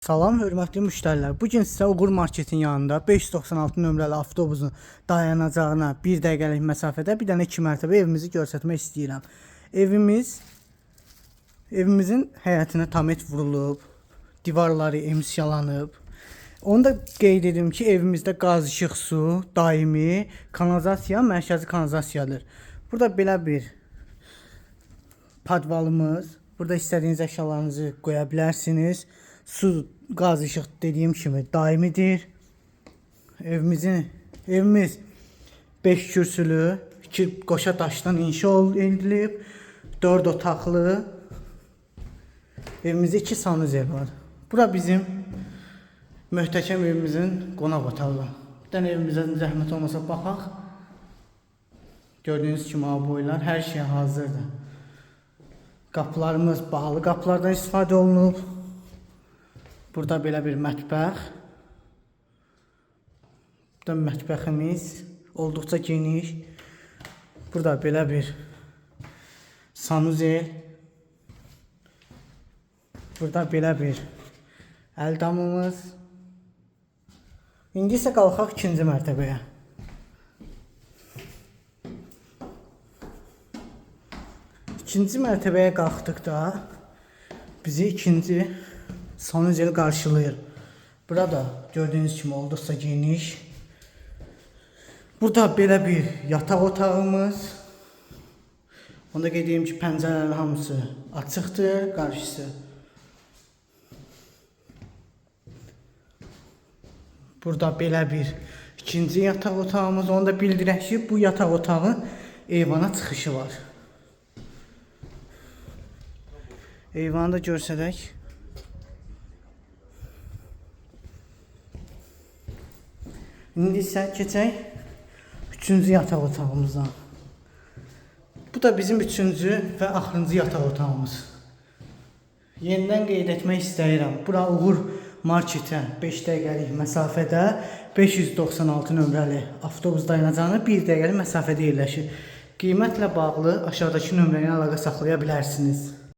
Salam, hörmətli müştərilər. Bugün sizə Uğur Marketin yanında 596 nömrəli avtobusun dayanacağına 1 dəqiqəlik məsafədə bir dənə 2 mərtəbə evimizi göstərmək istəyirəm. Evimizin həyətinə tamet vurulub, divarları emsiyalanıb. Onu da qeyd edim ki, evimizdə qaz, işıq, su, daimi kanalizasiya, mərkəzi kanalizasiyadır. Burada belə bir padvalımız, burada istədiyiniz əşyalarınızı qoya bilərsiniz. Su, qaz, işıq dediyim kimi daimidir. Evimiz 5 kürsülü, 2 qoşa daşdan inşa edilib, 4 otaqlı. Evimizdə 2 sanuzel var. Bura bizim möhtəşəm evimizin qonaq otağı. Bir dənə evimizə zəhmət olmasa baxaq. Gördüyünüz kimi boylar, hər şey hazırdır. Qapılarımız bahalı qapılardan istifadə olunub. Burada belə bir mətbəx. Burada mətbəximiz olduqca geniş. Burada belə bir sanuzel. Burada belə bir əldamımız. İndi isə qalxaq 2-ci mərtəbəyə. İkinci mərtəbəyə qalxdıqda bizi ikinci sanuzel qarşılayır. Burada gördüyünüz kimi olduqca geniş. Burada belə bir yataq otağımız. Onda qeyd edeyim ki, pəncərələr hamısı açıqdır, qarşısı. Burada belə bir ikinci yataq otağımız. Onu da bildirək ki, bu yataq otağın eyvana çıxışı var. Eyvanı da görsədək. İndi isə keçək 3-cü yataq otağımızdan. Bu da bizim 3-cü və axırıncı yataq otağımız. Yenidən qeyd etmək istəyirəm. Bura Uğur Marketə 5 dəqiqəlik məsafədə 596 nömrəli avtobus dayanacağına 1 dəqiqəlik məsafədə yerləşir. Qiymətlə bağlı aşağıdakı nömrəyə əlaqə saxlaya bilərsiniz.